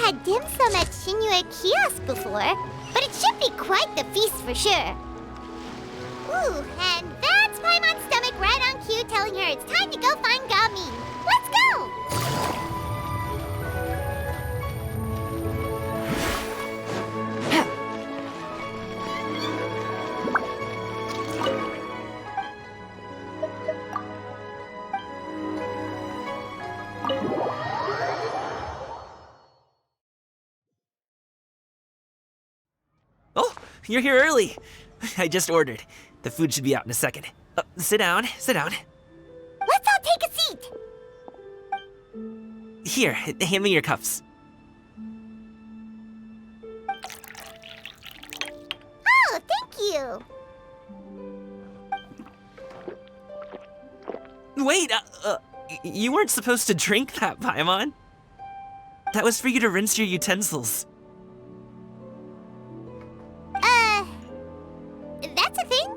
had dim sum at Shinyue Kiosk before, but it should be quite the feast for sure. Ooh, and that's Paimon's stomach right on cue telling her it's time to go find Gamin. Let's go! Oh, you're here early. I just ordered. The food should be out in a second. Sit down, sit down. Let's all take a seat! Here, hand me your cups. Oh, thank you! Wait, you weren't supposed to drink that, Paimon. That was for you to rinse your utensils. That's a thing?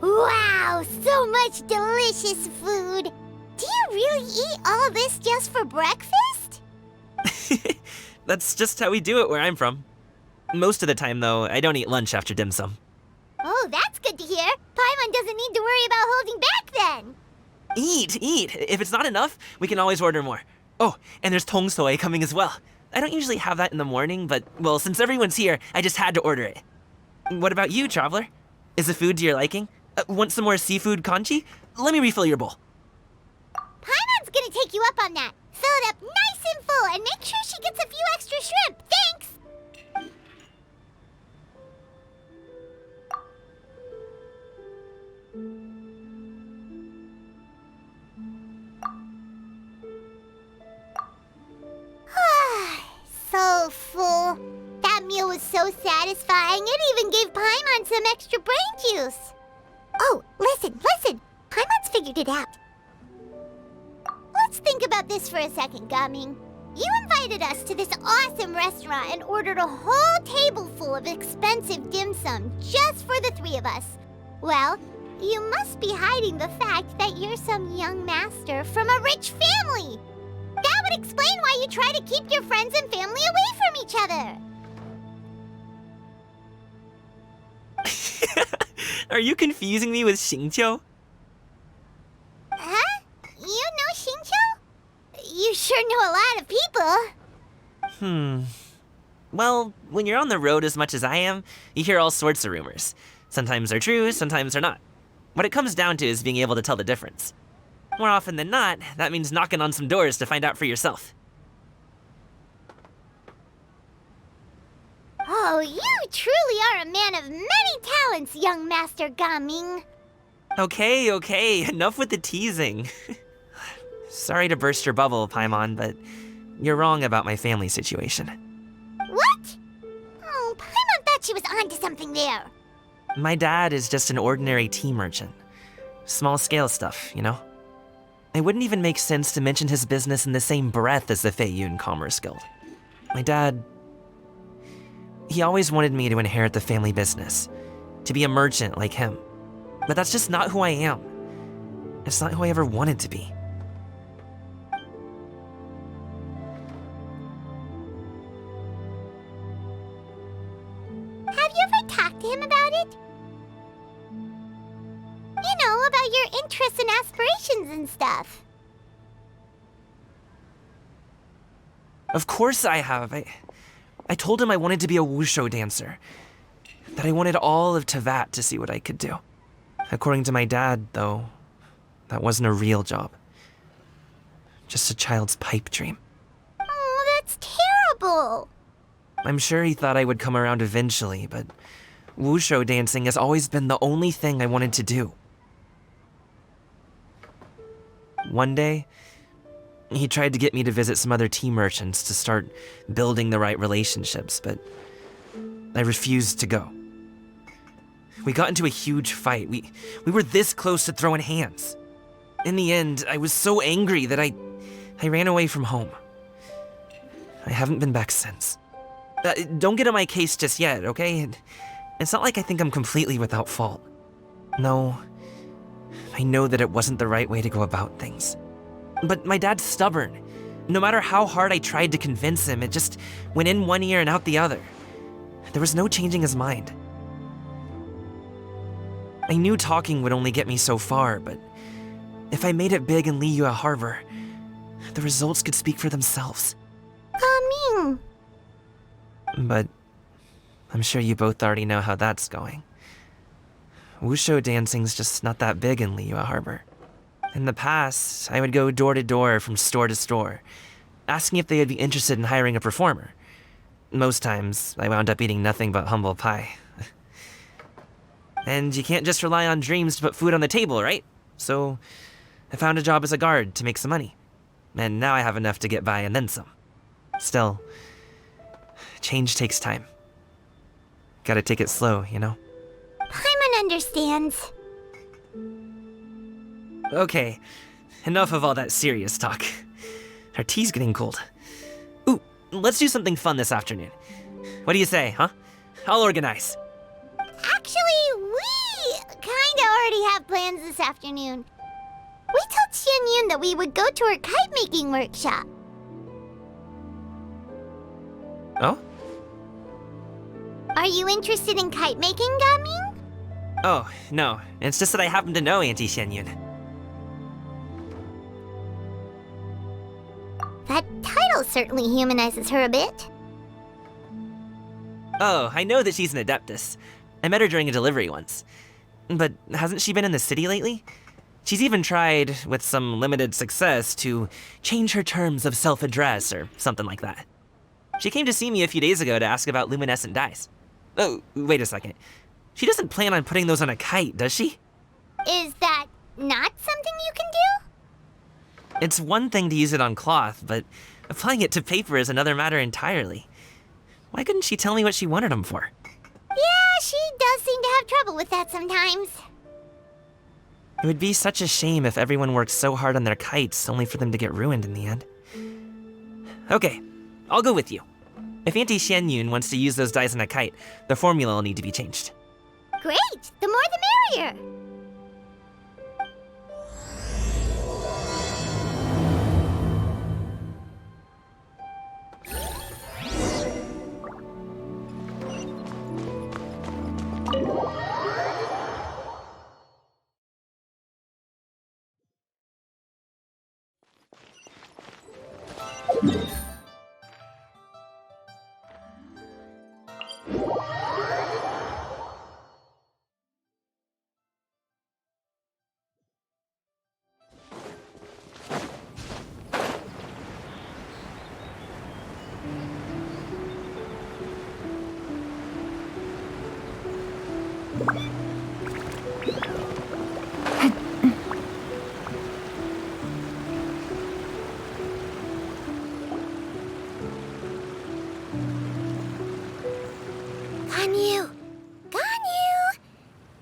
Wow, so much delicious food! Do you really eat all this just for breakfast? That's just how we do it where I'm from. Most of the time, though, I don't eat lunch after dim sum. Oh, that's good to hear. Paimon doesn't need to worry about holding back then. Eat! If it's not enough, we can always order more. Oh, and there's tong soy coming as well. I don't usually have that in the morning, but, well, since everyone's here, I just had to order it. What about you, traveler? Is the food to your liking? Want some more seafood congee? Let me refill your bowl. Paimon's gonna take you up on that. Fill it up nice and full and make sure she gets a few extra shrimp. Thanks! So full. That meal was so satisfying, it even gave Paimon some extra brain juice. Oh, listen! Paimon's figured it out. Let's think about this for a second, Gaming. You invited us to this awesome restaurant and ordered a whole table full of expensive dim sum just for the three of us. Well, you must be hiding the fact that you're some young master from a rich family. That would explain why you try to keep your friends and family away from each other. Are you confusing me with Xingqiu? Huh? You know Xingqiu? You sure know a lot of people. Well, when you're on the road as much as I am, you hear all sorts of rumors. Sometimes they're true, sometimes they're not. What it comes down to is being able to tell the difference. More often than not, that means knocking on some doors to find out for yourself. Oh, you truly are a man of many talents, young Master Gaming. Okay, enough with the teasing. Sorry to burst your bubble, Paimon, but you're wrong about my family situation. What? Oh, Paimon thought she was onto something there. My dad is just an ordinary tea merchant. Small-scale stuff, you know? It wouldn't even make sense to mention his business in the same breath as the Feiyun Commerce Guild. My dad... he always wanted me to inherit the family business, to be a merchant like him. But that's just not who I am. It's not who I ever wanted to be. Have you ever talked to him about it? You know, about your interests and aspirations and stuff. Of course I have. I told him I wanted to be a wushu dancer. That I wanted all of Tevat to see what I could do. According to my dad, though, that wasn't a real job. Just a child's pipe dream. Oh, that's terrible. I'm sure he thought I would come around eventually, but wushu dancing has always been the only thing I wanted to do. One day, he tried to get me to visit some other tea merchants to start building the right relationships, but I refused to go. We got into a huge fight. We were this close to throwing hands. In the end, I was so angry that I ran away from home. I haven't been back since. Don't get on my case just yet, okay? It's not like I think I'm completely without fault. No, I know that it wasn't the right way to go about things. But my dad's stubborn. No matter how hard I tried to convince him, it just went in one ear and out the other. There was no changing his mind. I knew talking would only get me so far, but if I made it big in Liyue Harbor, the results could speak for themselves. Coming. But I'm sure you both already know how that's going. Wushu dancing's just not that big in Liyue Harbor. In the past, I would go door to door from store to store, asking if they would be interested in hiring a performer. Most times, I wound up eating nothing but humble pie. And you can't just rely on dreams to put food on the table, right? So I found a job as a guard to make some money. And now I have enough to get by and then some. Still, change takes time. Gotta take it slow, you know? Paimon understands. Okay, enough of all that serious talk. Our tea's getting cold. Ooh, let's do something fun this afternoon. What do you say, huh? I'll organize. Actually, we kinda already have plans this afternoon. We told Xianyun that we would go to her kite-making workshop. Oh? Are you interested in kite-making, Gaming? Oh, no. It's just that I happen to know Auntie Xianyun. That title certainly humanizes her a bit. Oh, I know that she's an Adeptus. I met her during a delivery once. But hasn't she been in the city lately? She's even tried, with some limited success, to change her terms of self-address or something like that. She came to see me a few days ago to ask about luminescent dyes. Oh, wait a second. She doesn't plan on putting those on a kite, does she? Is that not something you can do? It's one thing to use it on cloth, but applying it to paper is another matter entirely. Why couldn't she tell me what she wanted them for? Yeah, she does seem to have trouble with that sometimes. It would be such a shame if everyone worked so hard on their kites only for them to get ruined in the end. Okay, I'll go with you. If Auntie Xianyun wants to use those dyes on a kite, the formula will need to be changed. Great! The more the merrier! Ganyu! Ganyu!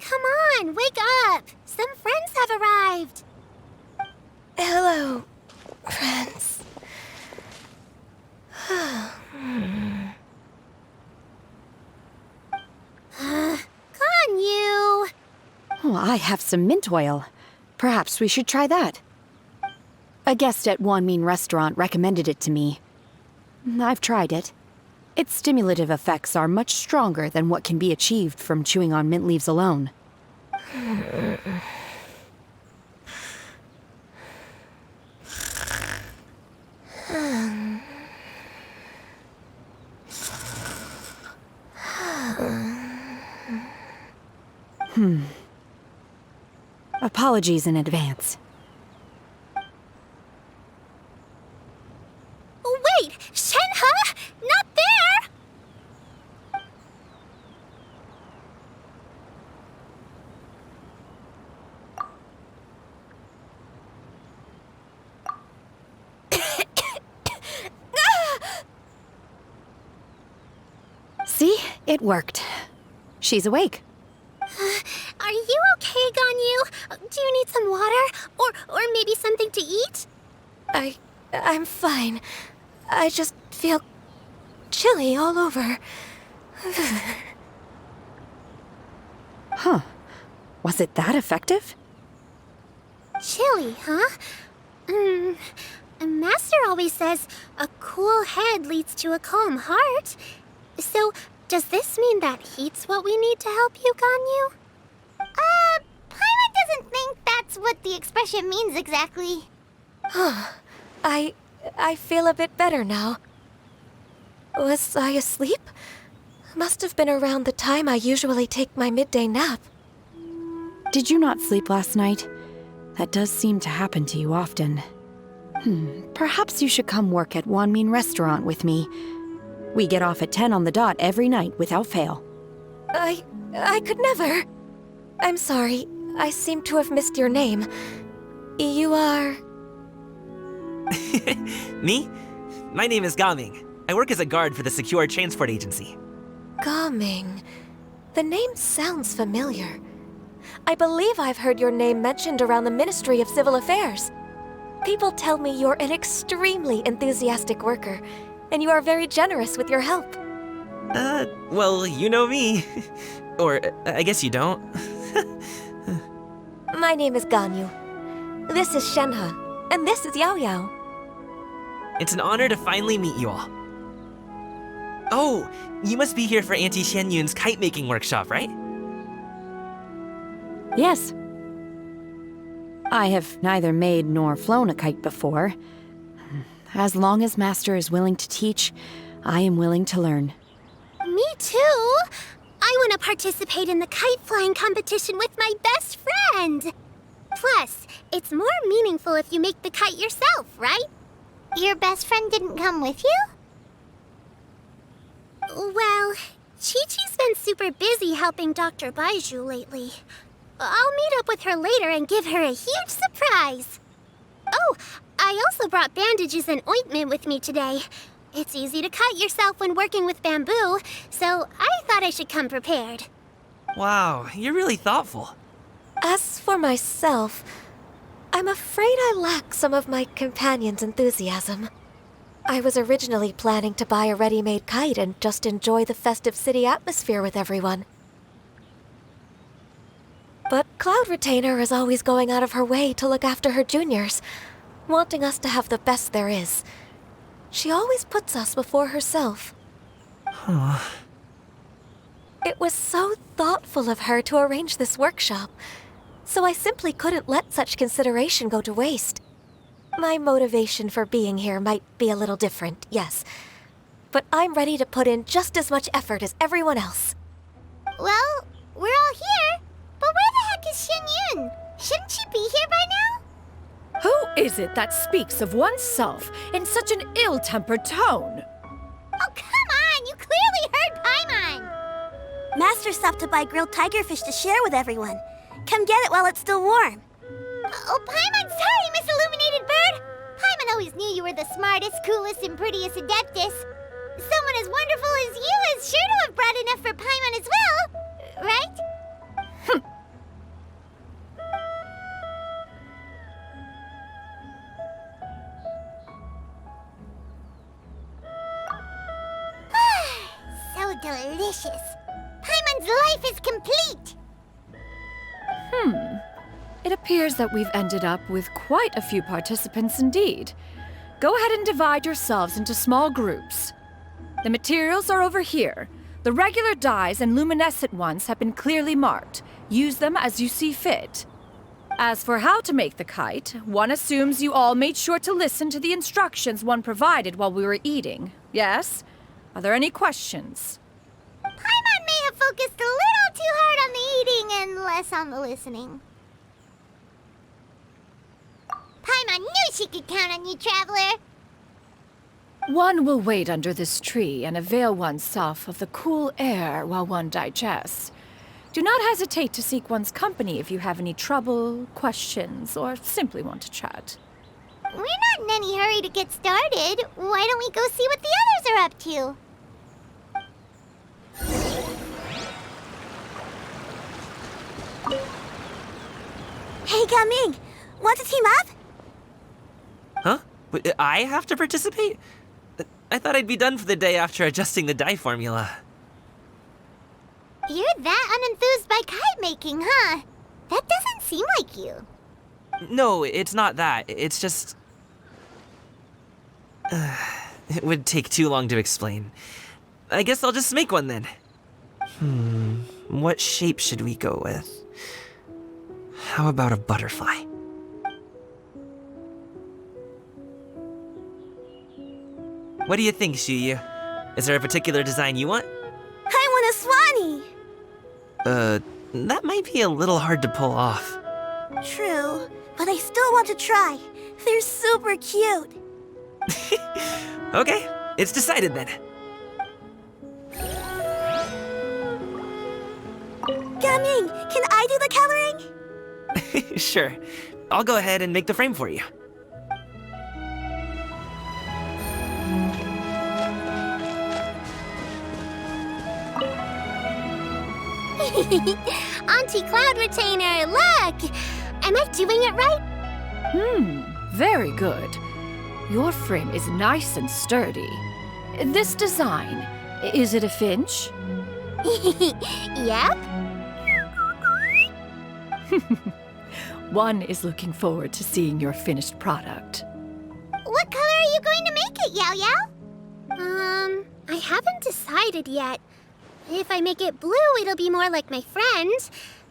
Come on, wake up! Some friends have arrived! Hello, friends. Ganyu! Oh, I have some mint oil. Perhaps we should try that. A guest at Wanmin Restaurant recommended it to me. I've tried it. Its stimulative effects are much stronger than what can be achieved from chewing on mint leaves alone. Apologies in advance. Wait! Shenhe? Not there! See? It worked. She's awake. Are you okay, Ganyu? Do you need some water? Or maybe something to eat? I'm fine. I just feel chilly all over. Huh. Was it that effective? Chilly, huh? Master always says a cool head leads to a calm heart. So, does this mean that heat's what we need to help you, Ganyu? Paimon doesn't think that's what the expression means exactly. I feel a bit better now. Was I asleep? Must have been around the time I usually take my midday nap. Did you not sleep last night? That does seem to happen to you often. Perhaps you should come work at Wanmin Restaurant with me. We get off at 10 on the dot every night without fail. I could never. I'm sorry. I seem to have missed your name. You are... Me? My name is Gaming. I work as a guard for the Secure Transport Agency. Gaming. The name sounds familiar. I believe I've heard your name mentioned around the Ministry of Civil Affairs. People tell me you're an extremely enthusiastic worker, and you are very generous with your help. Well, you know me. Or, I guess you don't. My name is Ganyu. This is Shenhe, and this is Yao Yao. It's an honor to finally meet you all. Oh, you must be here for Auntie Xianyun's kite-making workshop, right? Yes. I have neither made nor flown a kite before. As long as Master is willing to teach, I am willing to learn. Me too. I want to participate in the kite flying competition with my best friend. Plus, it's more meaningful if you make the kite yourself, right? Your best friend didn't come with you? Well, Chi-Chi's been super busy helping Dr. Baiju lately. I'll meet up with her later and give her a huge surprise. Oh, I also brought bandages and ointment with me today. It's easy to cut yourself when working with bamboo, so I thought I should come prepared. Wow, you're really thoughtful. As for myself, I'm afraid I lack some of my companion's enthusiasm. I was originally planning to buy a ready-made kite and just enjoy the festive city atmosphere with everyone. But Cloud Retainer is always going out of her way to look after her juniors, wanting us to have the best there is. She always puts us before herself. It was so thoughtful of her to arrange this workshop, so I simply couldn't let such consideration go to waste. My motivation for being here might be a little different, yes, but I'm ready to put in just as much effort as everyone else. Well, we're all here, but where the heck is Xianyun? Shouldn't she be here by now? Who is it that speaks of oneself in such an ill-tempered tone? Oh, come on! You clearly heard Paimon! Master stopped to buy grilled tigerfish to share with everyone. Come get it while it's still warm. Oh, Paimon, sorry, Miss Illuminated Bird! Paimon always knew you were the smartest, coolest, and prettiest Adeptus. Someone as wonderful as you is sure to have brought enough for Paimon as well, right? So delicious. Paimon's life is complete. It appears that we've ended up with quite a few participants indeed. Go ahead and divide yourselves into small groups. The materials are over here. The regular dyes and luminescent ones have been clearly marked. Use them as you see fit. As for how to make the kite, one assumes you all made sure to listen to the instructions one provided while we were eating. Yes? Are there any questions? Paimon may have focused a little too hard on the eating and less on the listening. Paimon knew she could count on you, Traveler. One will wait under this tree and avail oneself of the cool air while one digests. Do not hesitate to seek one's company if you have any trouble, questions, or simply want to chat. We're not in any hurry to get started. Why don't we go see what the others are up to? Hey, Gaming! Want to team up? Huh? But I have to participate? I thought I'd be done for the day after adjusting the dye formula. You're that unenthused by kite making, huh? That doesn't seem like you. No, it's not that. It's just... it would take too long to explain. I guess I'll just make one then. What shape should we go with? How about a butterfly? What do you think, Shuyu? Is there a particular design you want? I want a swanee! That might be a little hard to pull off. True, but I still want to try. They're super cute. Okay, it's decided then. Gaming, can I do the coloring? Sure. I'll go ahead and make the frame for you. Auntie Cloud Retainer, look! Am I doing it right? Very good. Your frame is nice and sturdy. This design, is it a finch? Yep. One is looking forward to seeing your finished product. What color are you going to make it, Yao Yao? I haven't decided yet. If I make it blue, it'll be more like my friend.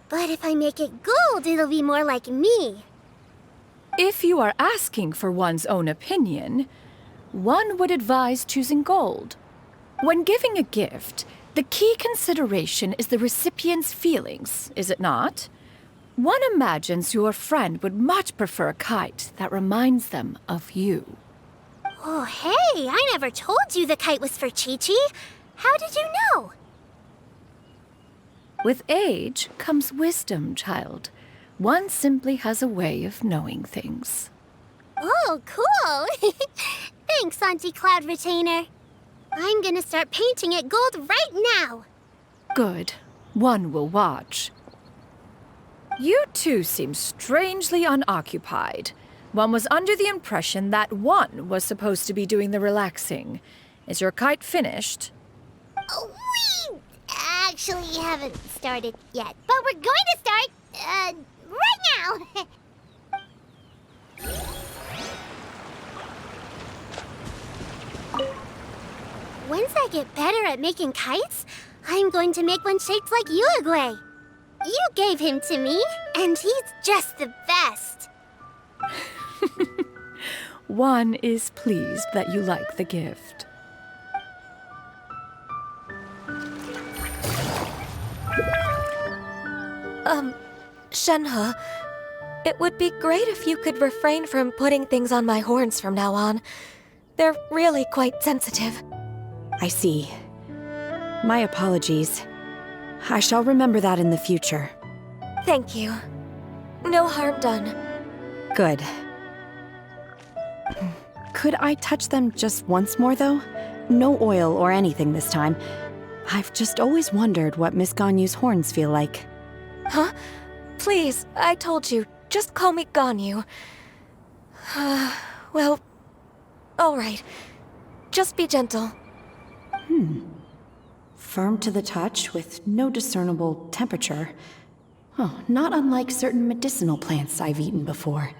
But if I make it gold, it'll be more like me. If you are asking for one's own opinion, one would advise choosing gold. When giving a gift, the key consideration is the recipient's feelings, is it not? One imagines your friend would much prefer a kite that reminds them of you. Oh, hey, I never told you the kite was for Chi-Chi. How did you know? With age comes wisdom, child. One simply has a way of knowing things. Oh, cool. Thanks, Auntie Cloud Retainer. I'm gonna start painting it gold right now. Good. One will watch. You two seem strangely unoccupied. One was under the impression that one was supposed to be doing the relaxing. Is your kite finished? We actually haven't started yet, but we're going to start, right now. Once I get better at making kites, I'm going to make one shaped like Uruguay. You gave him to me, and he's just the best. One is pleased that you like the gift. Shenhe, it would be great if you could refrain from putting things on my horns from now on. They're really quite sensitive. I see. My apologies. I shall remember that in the future. Thank you. No harm done. Good. Could I touch them just once more, though? No oil or anything this time. I've just always wondered what Miss Ganyu's horns feel like. Huh? Please, I told you. Just call me Ganyu. Well, all right. Just be gentle. Firm to the touch with no discernible temperature. Oh, not unlike certain medicinal plants I've eaten before.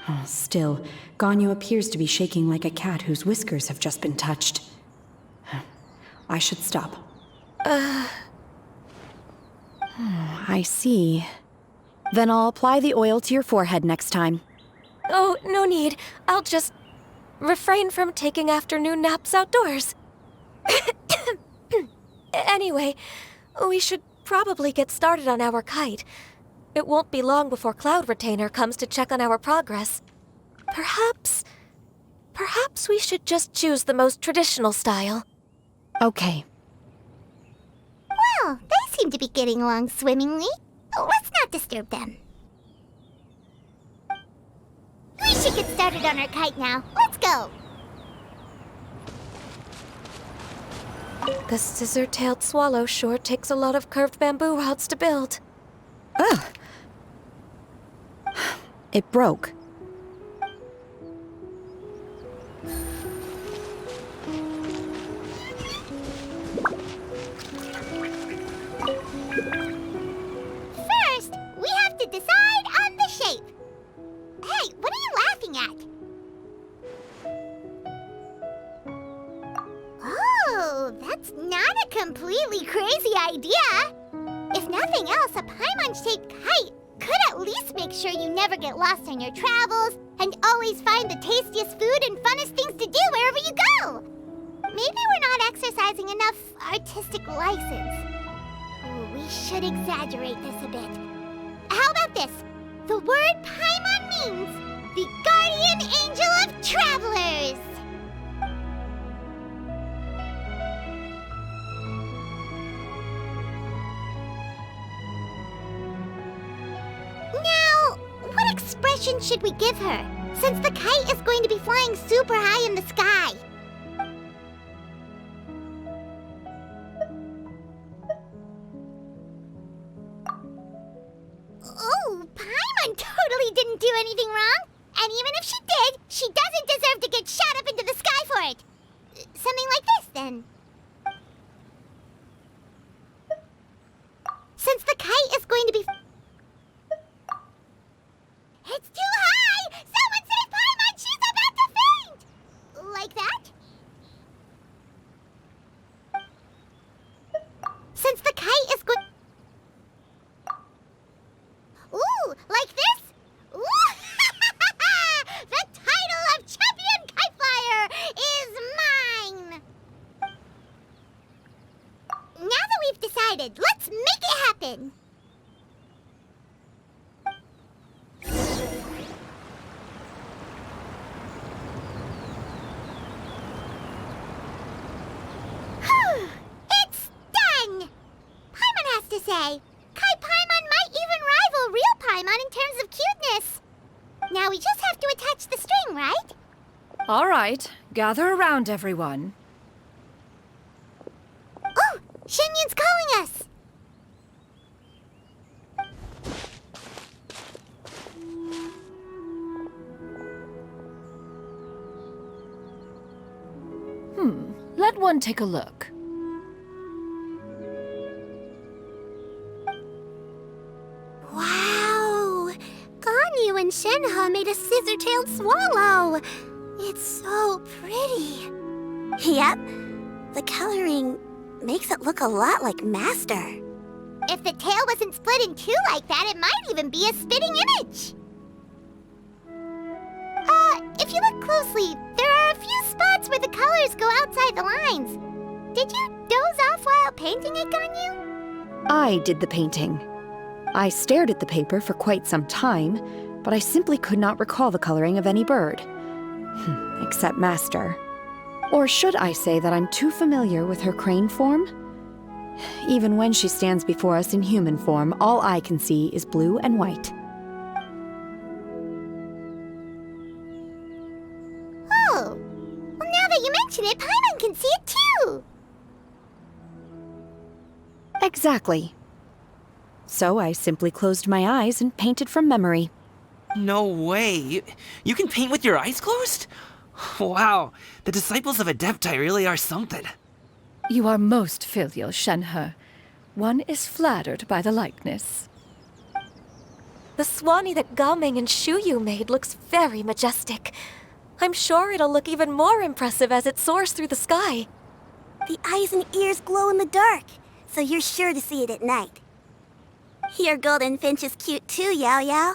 Oh, still, Ganyu appears to be shaking like a cat whose whiskers have just been touched. I should stop. I see. Then I'll apply the oil to your forehead next time. Oh, no need. I'll just refrain from taking afternoon naps outdoors. Anyway, we should probably get started on our kite. It won't be long before Cloud Retainer comes to check on our progress. Perhaps we should just choose the most traditional style. Okay. Well, they seem to be getting along swimmingly. Let's not disturb them. We should get started on our kite now. Let's go. The scissor-tailed swallow sure takes a lot of curved bamboo rods to build. Ugh. It broke. First, we have to decide on the shape. Hey, what are you laughing at? Oh, that's not a completely crazy idea. If nothing else, a Paimon-shaped kite could at least make sure you never get lost on your travels and always find the tastiest food and funnest things to do wherever you go. Maybe we're not exercising enough artistic license. Ooh, we should exaggerate this a bit. How about this? The word Paimon means the guardian angel of travelers. Now, what expression should we give her, since the kite is going to be flying super high in the sky? Oh, Paimon totally didn't do anything wrong. And even if she did, she doesn't deserve to get shot up into the sky for it. Something like this, then. Since the kite is going to be... It's too high! Someone save Paimon! She's about to faint! Like that? Since the kite is going... Ooh, like this? Ooh! The title of Champion Kite Flyer is mine! Now that we've decided, let's make it happen! It's done! Paimon has to say, Kai Paimon might even rival real Paimon in terms of cuteness. Now we just have to attach the string, right? All right, gather around, everyone. Oh, Shenyun's calling us! Let one take a look. Wow! Ganyu and Shenhe made a scissor-tailed swallow. It's so pretty. Yep. The coloring makes it look a lot like Master. If the tail wasn't split in two like that, it might even be a spitting image. If you look closely, there are a few spots where the colors go outside the lines. Did you doze off while painting it, Ganyu? I did the painting. I stared at the paper for quite some time, but I simply could not recall the coloring of any bird. Except Master. Or should I say that I'm too familiar with her crane form? Even when she stands before us in human form, all I can see is blue and white. Oh, well, now that you mention it, Paimon can see it too. Exactly. So I simply closed my eyes and painted from memory. No way. You can paint with your eyes closed? Wow, the disciples of Adepti really are something. You are most filial, Shenhe. One is flattered by the likeness. The Swanee that Gaming and Shuyu made looks very majestic. I'm sure it'll look even more impressive as it soars through the sky. The eyes and ears glow in the dark, so you're sure to see it at night. Your golden finch is cute too, Yao Yao.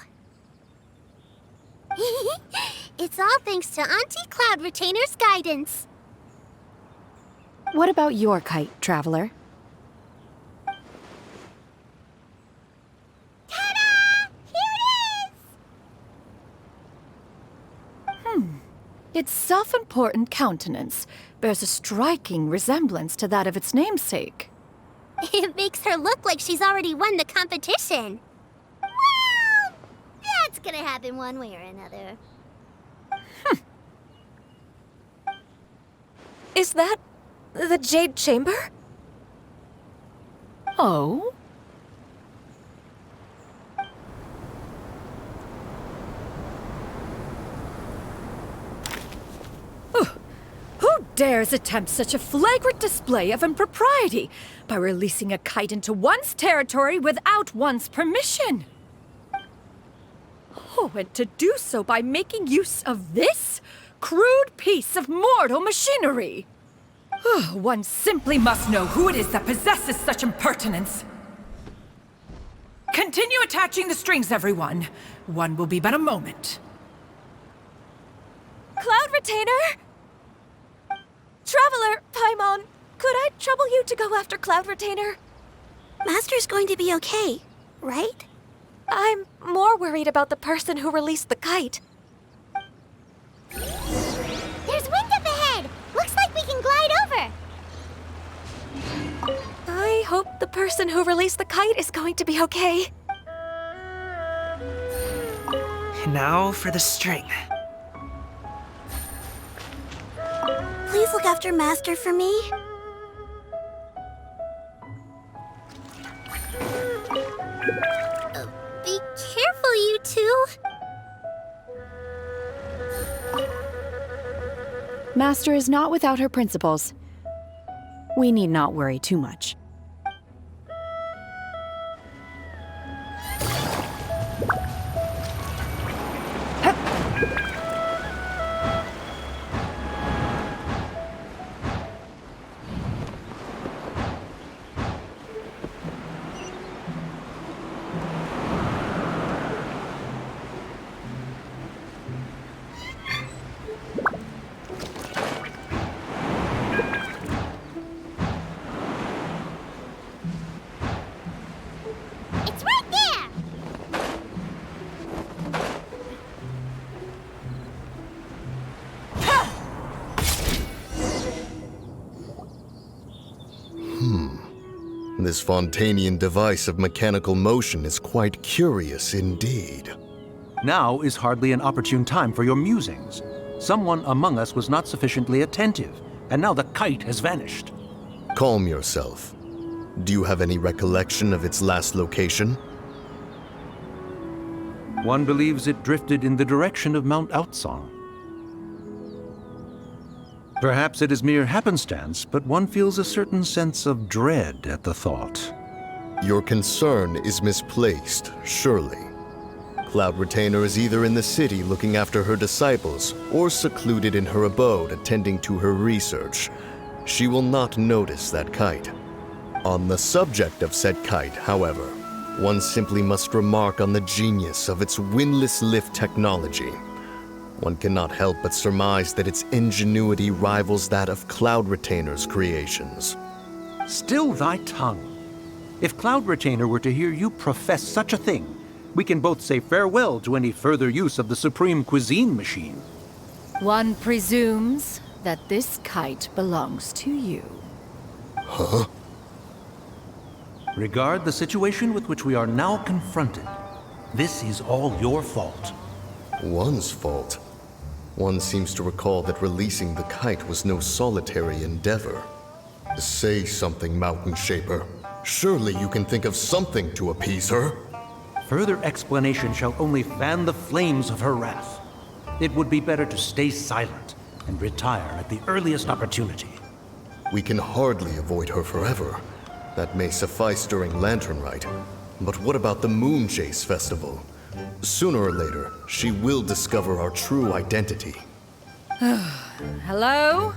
It's all thanks to Auntie Cloud Retainer's guidance. What about your kite, Traveler? Ta-da! Here it is! Its self-important countenance bears a striking resemblance to that of its namesake. It makes her look like she's already won the competition. Well, that's gonna happen one way or another. Is that the Jade Chamber? Oh? Who dares attempt such a flagrant display of impropriety by releasing a kite into one's territory without one's permission? Oh, and to do so by making use of this crude piece of mortal machinery. One simply must know who it is that possesses such impertinence. Continue attaching the strings, everyone. One will be but a moment. Cloud Retainer! Traveler, Paimon, could I trouble you to go after Cloud Retainer? Master's going to be okay, right? I'm more worried about the person who released the kite. There's wind up ahead! Looks like we can glide over! I hope the person who released the kite is going to be okay. Now for the string. Please look after Master for me. Be careful, you two. Master is not without her principles. We need not worry too much. It's right there! This Fontanian device of mechanical motion is quite curious indeed. Now is hardly an opportune time for your musings. Someone among us was not sufficiently attentive, and now the kite has vanished. Calm yourself. Do you have any recollection of its last location? One believes it drifted in the direction of Mount Outsong. Perhaps it is mere happenstance, but one feels a certain sense of dread at the thought. Your concern is misplaced, surely. Cloud Retainer is either in the city looking after her disciples, or secluded in her abode attending to her research. She will not notice that kite. On the subject of said kite, however, one simply must remark on the genius of its windlass lift technology. One cannot help but surmise that its ingenuity rivals that of Cloud Retainer's creations. Still thy tongue. If Cloud Retainer were to hear you profess such a thing, we can both say farewell to any further use of the Supreme Cuisine machine. One presumes that this kite belongs to you. Huh? Regard the situation with which we are now confronted. This is all your fault. One's fault. One seems to recall that releasing the kite was no solitary endeavor. Say something, Mountain Shaper. Surely you can think of something to appease her. Further explanation shall only fan the flames of her wrath. It would be better to stay silent and retire at the earliest opportunity. We can hardly avoid her forever. That may suffice during Lantern Rite. But what about the Moon Chase Festival? Sooner or later, she will discover our true identity. Hello?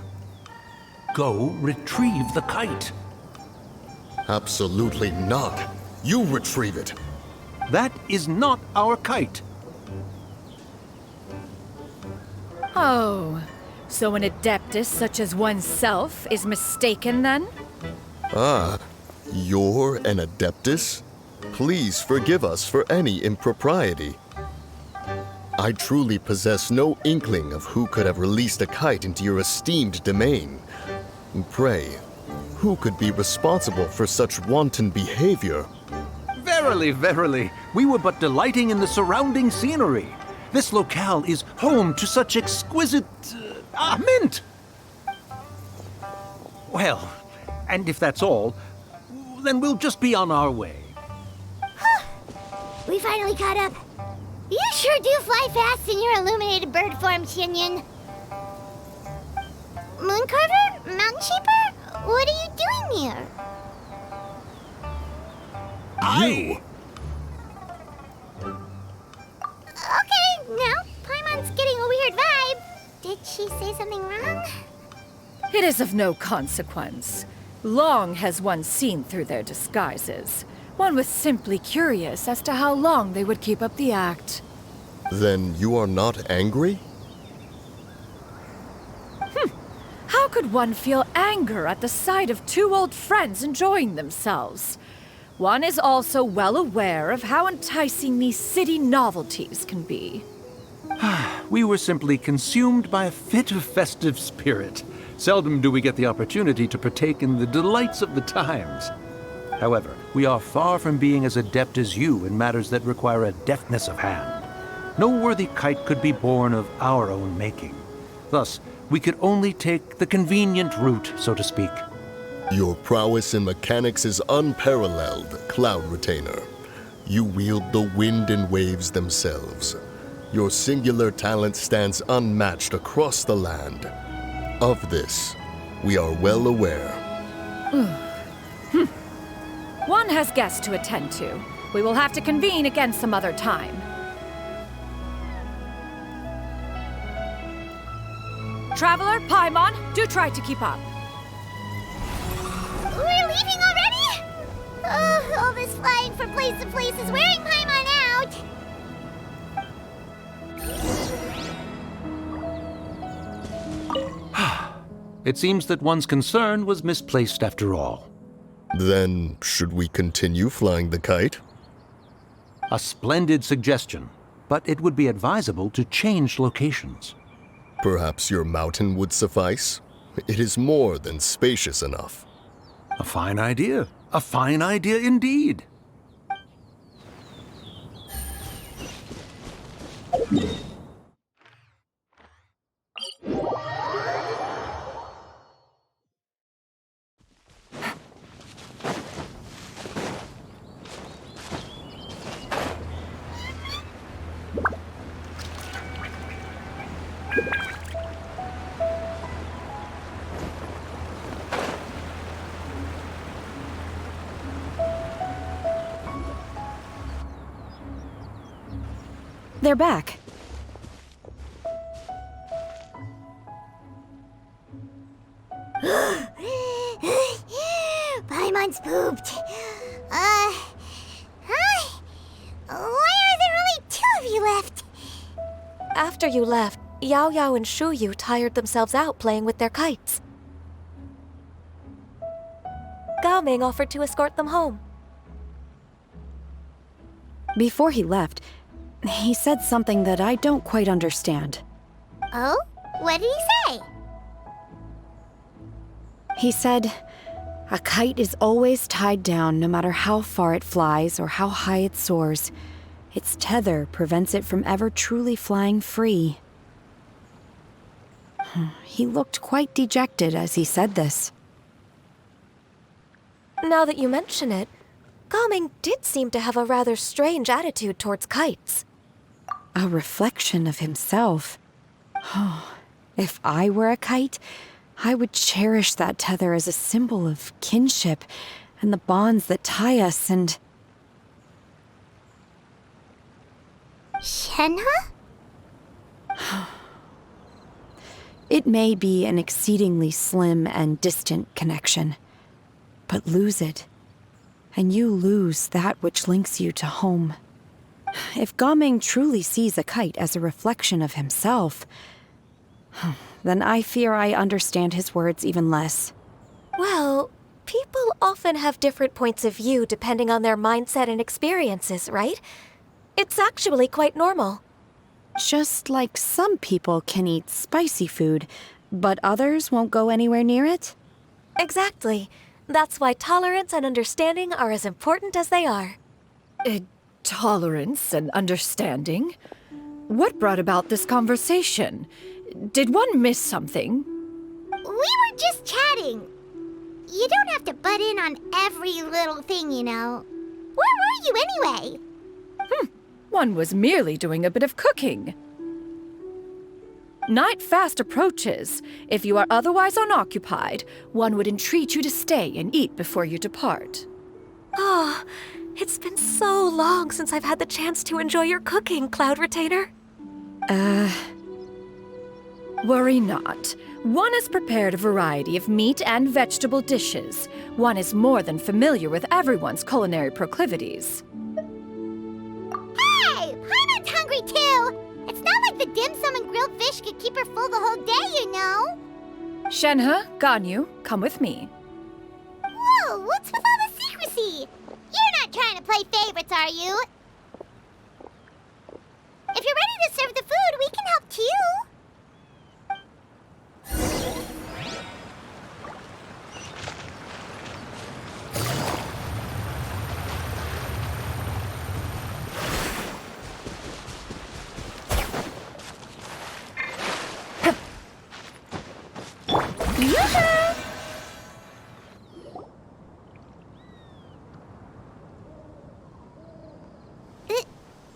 Go retrieve the kite. Absolutely not. You retrieve it. That is not our kite. Oh, so an adeptus such as oneself is mistaken then? Ah, you're an Adeptus? Please forgive us for any impropriety. I truly possess no inkling of who could have released a kite into your esteemed domain. Pray, who could be responsible for such wanton behavior? Verily, verily, we were but delighting in the surrounding scenery. This locale is home to such exquisite... mint! Well, and if that's all, then we'll just be on our way. We finally caught up. You sure do fly fast in your illuminated bird form, Chinyan. Mooncarver? Mountain Sheeper? What are you doing here? You! Okay, now Paimon's getting a weird vibe. Did she say something wrong? It is of no consequence. Long has one seen through their disguises. One was simply curious as to how long they would keep up the act. Then you are not angry? How could one feel anger at the sight of two old friends enjoying themselves? One is also well aware of how enticing these city novelties can be. We were simply consumed by a fit of festive spirit. Seldom do we get the opportunity to partake in the delights of the times. However, we are far from being as adept as you in matters that require a deftness of hand. No worthy kite could be born of our own making. Thus, we could only take the convenient route, so to speak. Your prowess in mechanics is unparalleled, Cloud Retainer. You wield the wind and waves themselves. Your singular talent stands unmatched across the land. Of this, we are well aware. One has guests to attend to. We will have to convene again some other time. Traveler, Paimon, do try to keep up. We're leaving already? All this flying from place to place is wearing Paimon out. It seems that one's concern was misplaced after all. Then, should we continue flying the kite? A splendid suggestion, but it would be advisable to change locations. Perhaps your mountain would suffice? It is more than spacious enough. A fine idea. A fine idea indeed. They're back. Paimon's pooped. Hi. Why are there only two of you left? After you left, Yao Yao and Shu Yu tired themselves out playing with their kites. Gao Ming offered to escort them home. Before he left, he said something that I don't quite understand. Oh? What did he say? He said, a kite is always tied down no matter how far it flies or how high it soars. Its tether prevents it from ever truly flying free. He looked quite dejected as he said this. Now that you mention it, Gao Ming did seem to have a rather strange attitude towards kites. A reflection of himself. If I were a kite, I would cherish that tether as a symbol of kinship and the bonds that tie us and... Shenhe? It may be an exceedingly slim and distant connection, but lose it, and you lose that which links you to home. If Gao Ming truly sees a kite as a reflection of himself, then I fear I understand his words even less. Well, people often have different points of view depending on their mindset and experiences, right? It's actually quite normal. Just like some people can eat spicy food, but others won't go anywhere near it? Exactly. That's why tolerance and understanding are as important as they are. Tolerance and understanding? What brought about this conversation? Did one miss something? We were just chatting. You don't have to butt in on every little thing, you know. Where were you anyway? One was merely doing a bit of cooking. Night fast approaches. If you are otherwise unoccupied, one would entreat you to stay and eat before you depart. Oh, it's been so long since I've had the chance to enjoy your cooking, Cloud Retainer. Worry not. One has prepared a variety of meat and vegetable dishes. One is more than familiar with everyone's culinary proclivities. Hey! Paimon's hungry too! It's not like the dim sum and grilled fish could keep her full the whole day, you know! Shenhe, Ganyu, come with me. Whoa, what's with all the secrecy? You're not trying to play favorites, are you? If you're ready to serve the food, we can help too.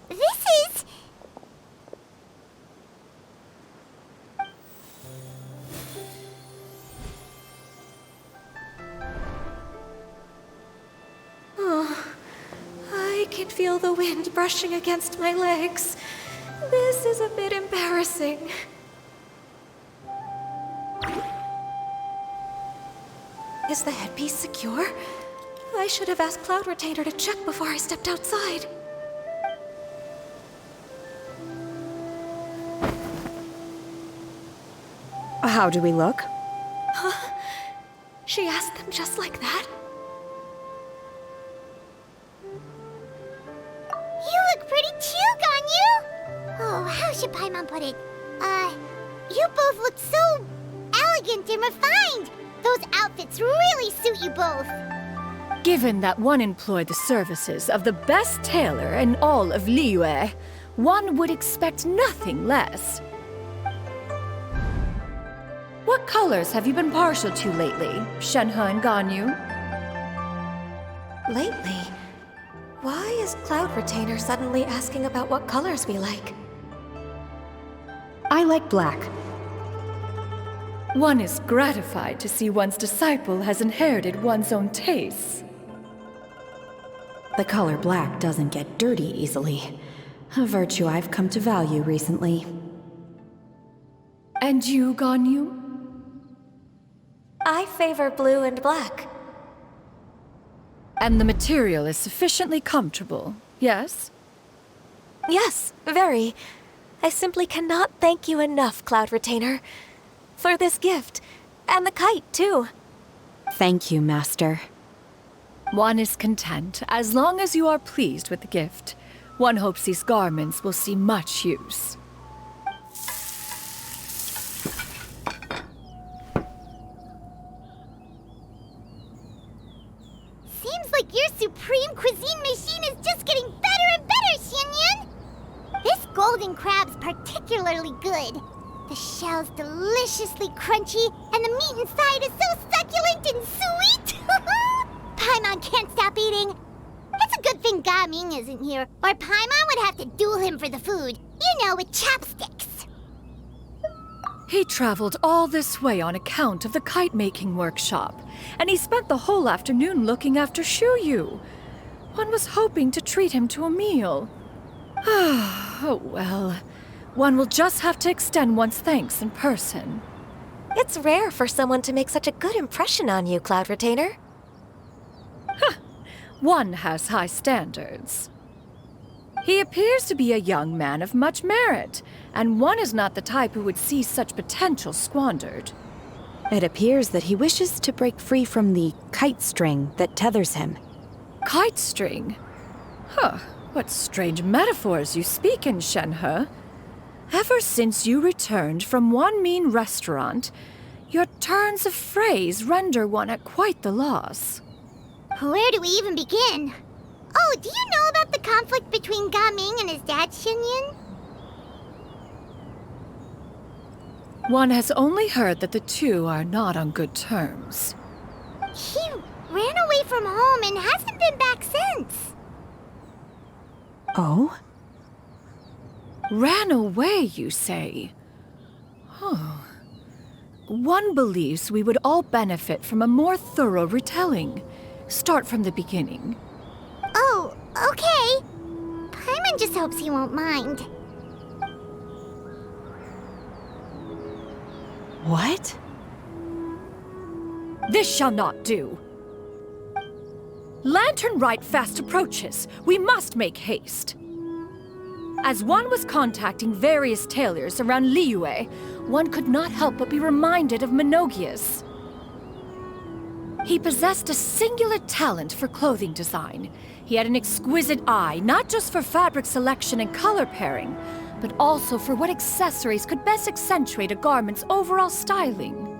This is... Oh, I can feel the wind brushing against my legs. This is a bit embarrassing. Is the headpiece secure? I should have asked Cloud Retainer to check before I stepped outside. How do we look? She asked them just like that? You look pretty too, Ganyu! Oh, how should Paimon put it? You both look so elegant and refined! Those outfits really suit you both! Given that one employed the services of the best tailor in all of Liyue, one would expect nothing less. What colors have you been partial to lately, Shenhe and Ganyu? Lately? Why is Cloud Retainer suddenly asking about what colors we like? I like black. One is gratified to see one's disciple has inherited one's own tastes. The color black doesn't get dirty easily. A virtue I've come to value recently. And you, Ganyu? I favor blue and black. And the material is sufficiently comfortable, yes? Yes, very. I simply cannot thank you enough, Cloud Retainer. For this gift. And the kite, too. Thank you, Master. One is content, as long as you are pleased with the gift. One hopes these garments will see much use. Seems like your supreme cuisine machine is just getting better and better, Xianyun! This golden crab's particularly good. The shell's deliciously crunchy, and the meat inside is so succulent and sweet! Paimon can't stop eating. It's a good thing Gaming isn't here, or Paimon would have to duel him for the food. You know, with chopsticks. He traveled all this way on account of the kite-making workshop, and he spent the whole afternoon looking after Shuyu. One was hoping to treat him to a meal. Oh well, one will just have to extend one's thanks in person. It's rare for someone to make such a good impression on you, Cloud Retainer. One has high standards. He appears to be a young man of much merit, and one is not the type who would see such potential squandered. It appears that he wishes to break free from the kite string that tethers him. Kite string? Huh, what strange metaphors you speak in, Shenhe. Ever since you returned from one mean restaurant, your turns of phrase render one at quite the loss. Where do we even begin? Oh, do you know about the conflict between Gaming and his dad, Xianyun? One has only heard that the two are not on good terms. He ran away from home and hasn't been back since. Oh? Ran away, you say? One believes we would all benefit from a more thorough retelling. Start from the beginning. Oh, okay. Paimon just hopes he won't mind. What? This shall not do. Lantern Rite fast approaches. We must make haste. As one was contacting various tailors around Liyue, one could not help but be reminded of Menogias. He possessed a singular talent for clothing design. He had an exquisite eye, not just for fabric selection and color pairing, but also for what accessories could best accentuate a garment's overall styling.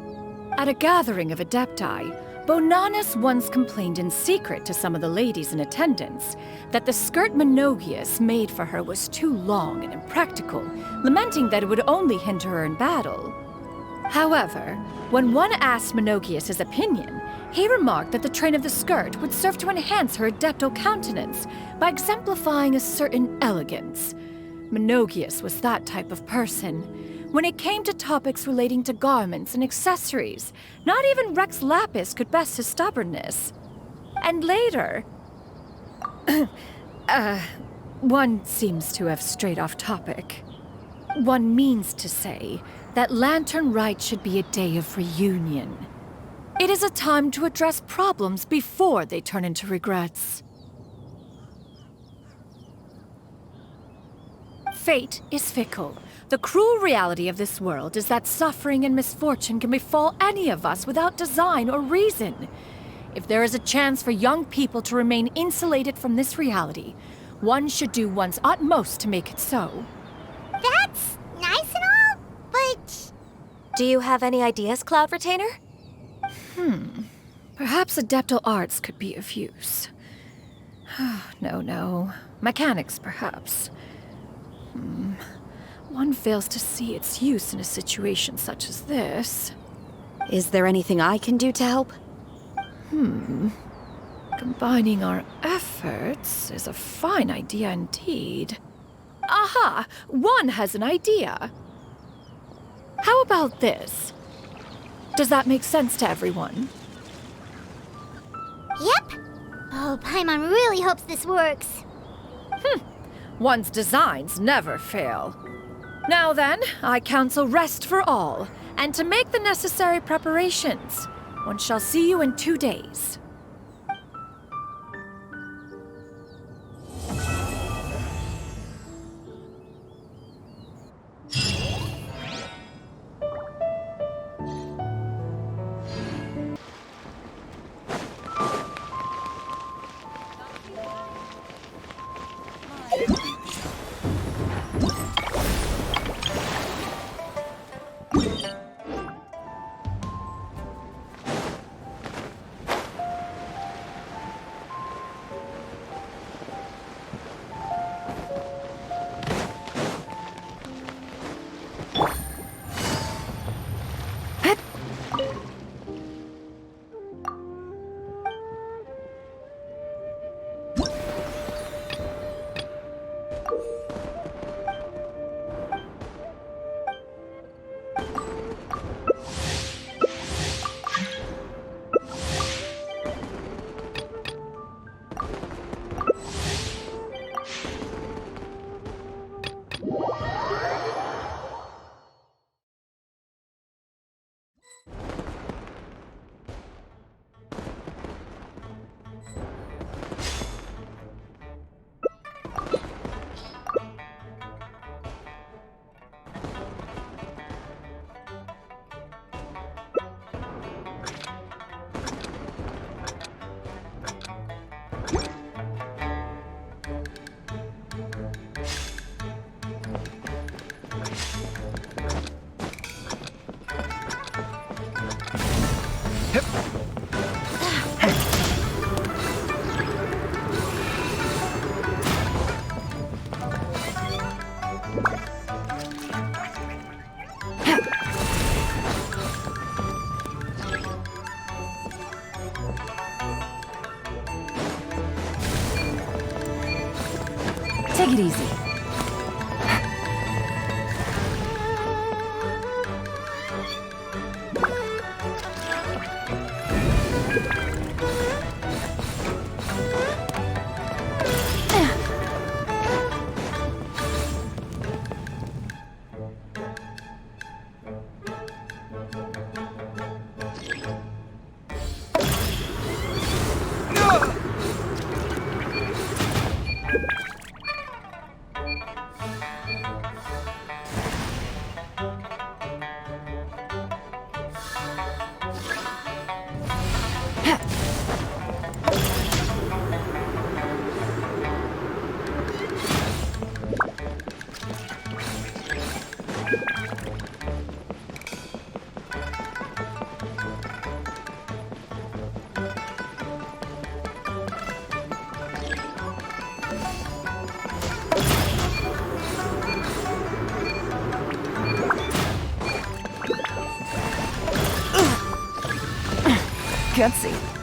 At a gathering of Adepti, Bonanis once complained in secret to some of the ladies in attendance that the skirt Menogias made for her was too long and impractical, lamenting that it would only hinder her in battle. However, when one asked Menogias his opinion, he remarked that the train of the skirt would serve to enhance her adeptal countenance by exemplifying a certain elegance. Menogias was that type of person. When it came to topics relating to garments and accessories, not even Rex Lapis could best his stubbornness. And later... one seems to have strayed off topic. One means to say that Lantern Rite should be a day of reunion. It is a time to address problems before they turn into regrets. Fate is fickle. The cruel reality of this world is that suffering and misfortune can befall any of us without design or reason. If there is a chance for young people to remain insulated from this reality, one should do one's utmost to make it so. That's nice and all, but... Do you have any ideas, Cloud Retainer? Perhaps adeptal arts could be of use. No. Mechanics, perhaps. One fails to see its use in a situation such as this. Is there anything I can do to help? Combining our efforts is a fine idea indeed. Aha! One has an idea. How about this? Does that make sense to everyone? Yep. Oh, Paimon really hopes this works. One's designs never fail. Now then, I counsel rest for all, and to make the necessary preparations. One shall see you in 2 days. Take it easy. Gutsy.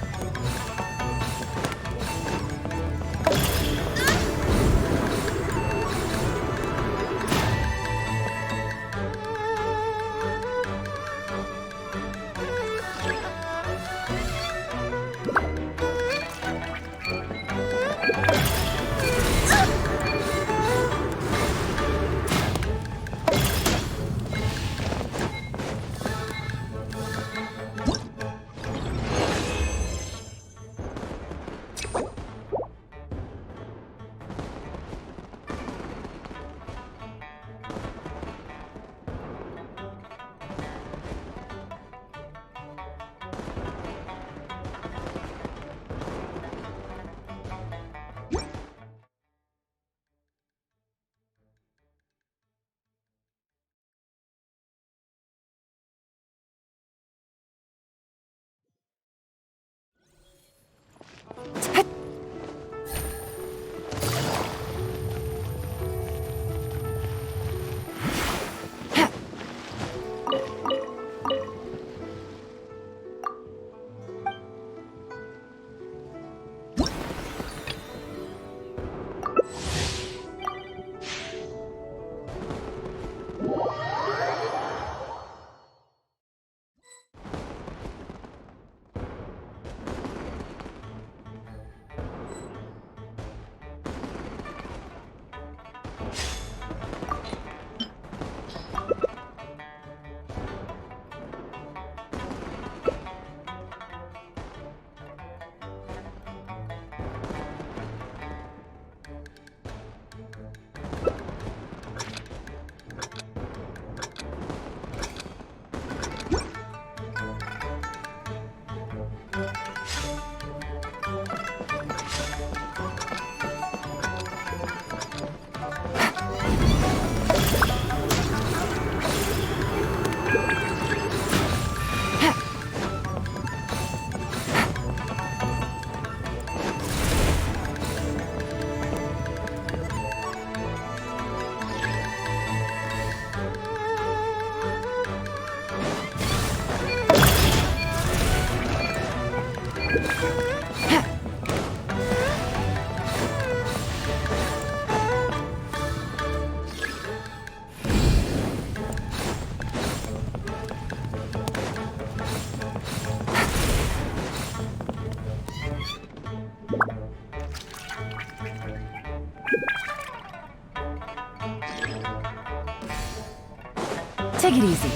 Take it easy.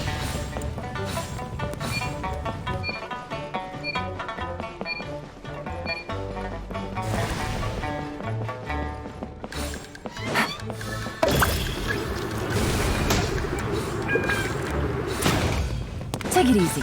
Take it easy.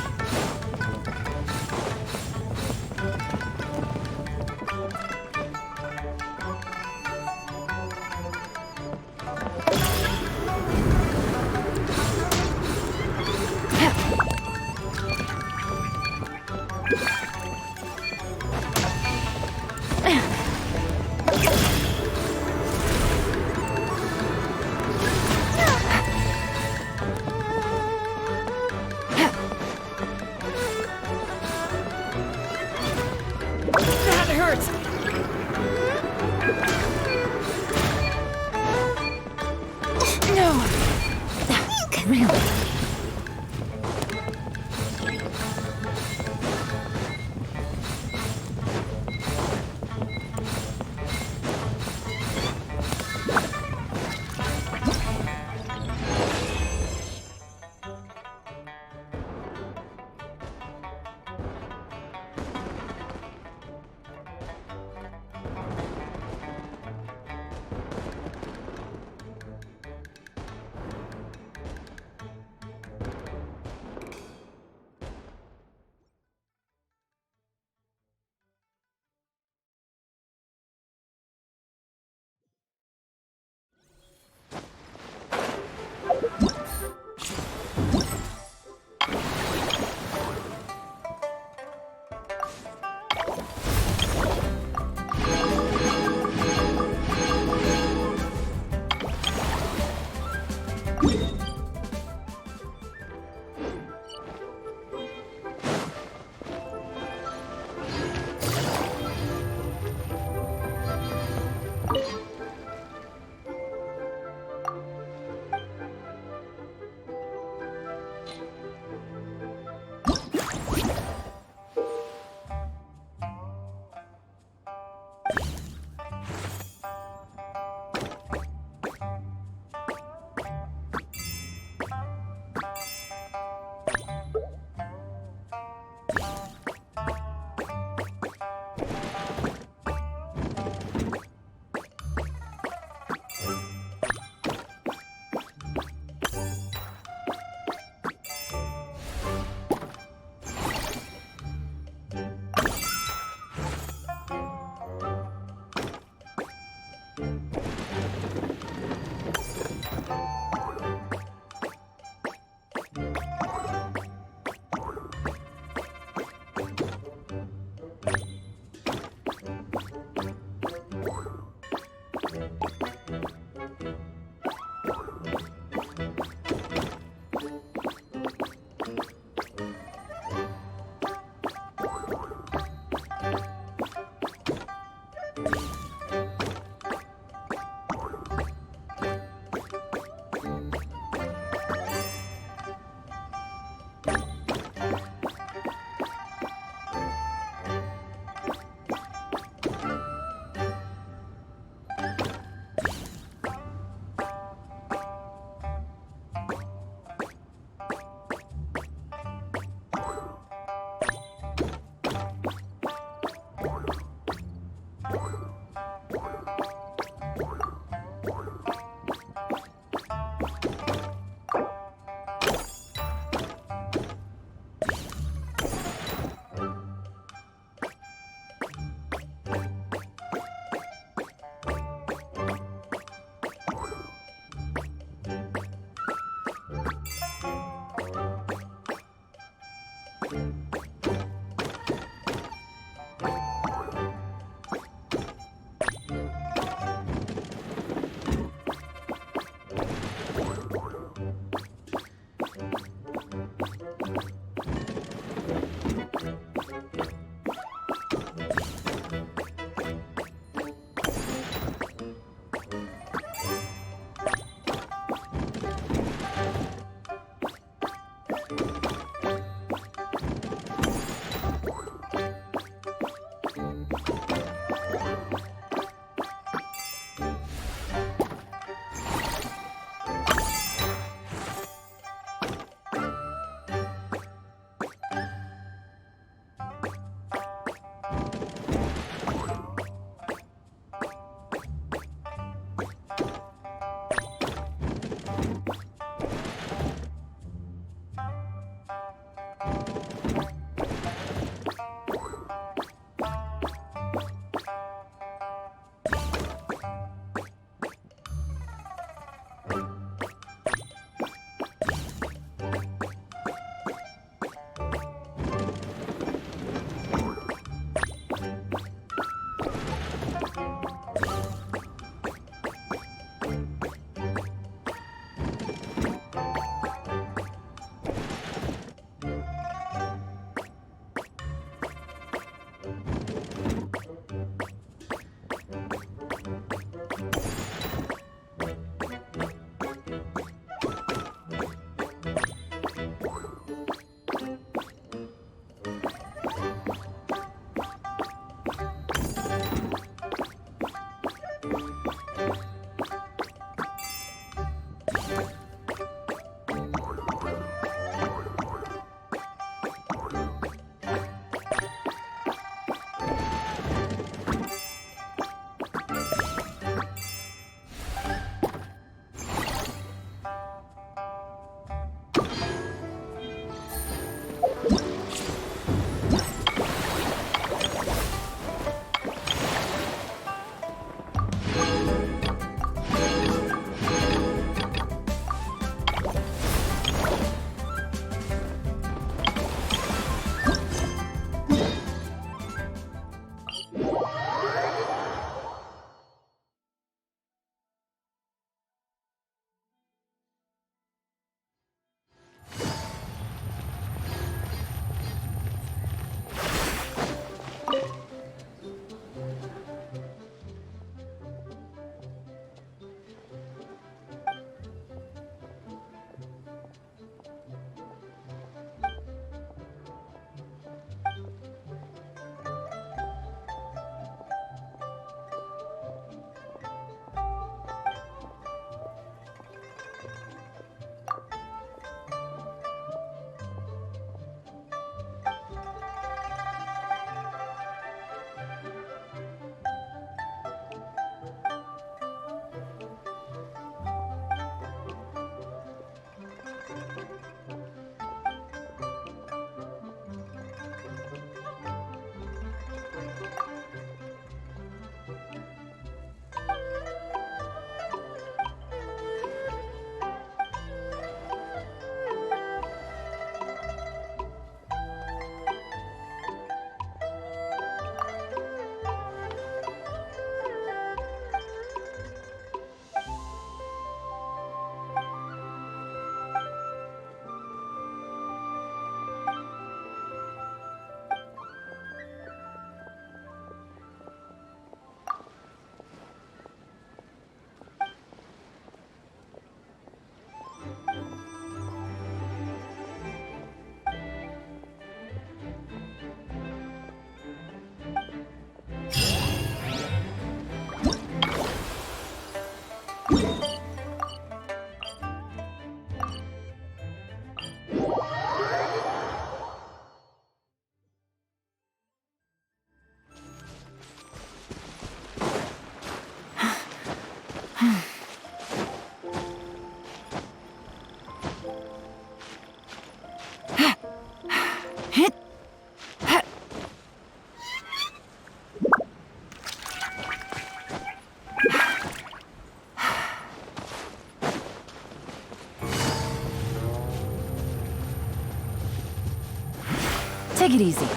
Take it easy.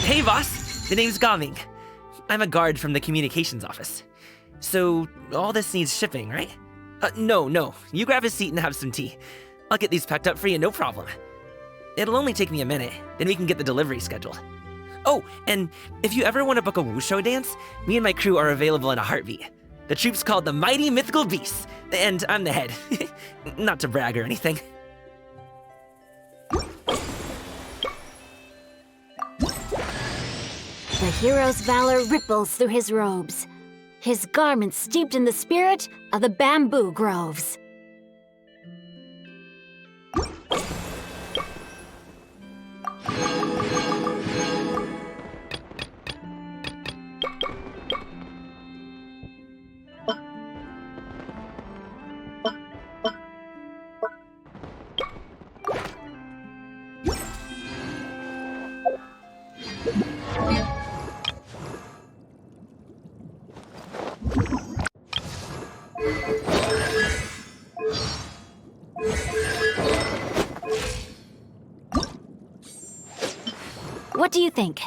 Hey, boss. The name's Gaming. I'm a guard from the communications office. So, all this needs shipping, right? No. You grab a seat and have some tea. I'll get these packed up for you, no problem. It'll only take me a minute, then we can get the delivery scheduled. Oh, and if you ever want to book a wushu dance, me and my crew are available in a heartbeat. The troupe's called the Mighty Mythical Beasts, and I'm the head. Not to brag or anything. The hero's valor ripples through his robes, his garments steeped in the spirit of the bamboo groves. What do you think?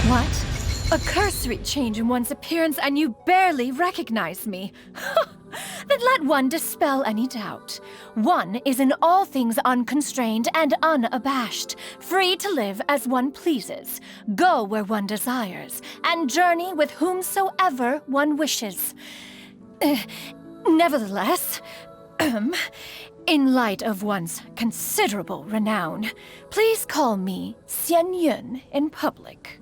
What? A cursory change in one's appearance and you barely recognize me. Then let one dispel any doubt. One is in all things unconstrained and unabashed, free to live as one pleases, go where one desires, and journey with whomsoever one wishes. Nevertheless, in light of one's considerable renown, please call me Xian Yun in public.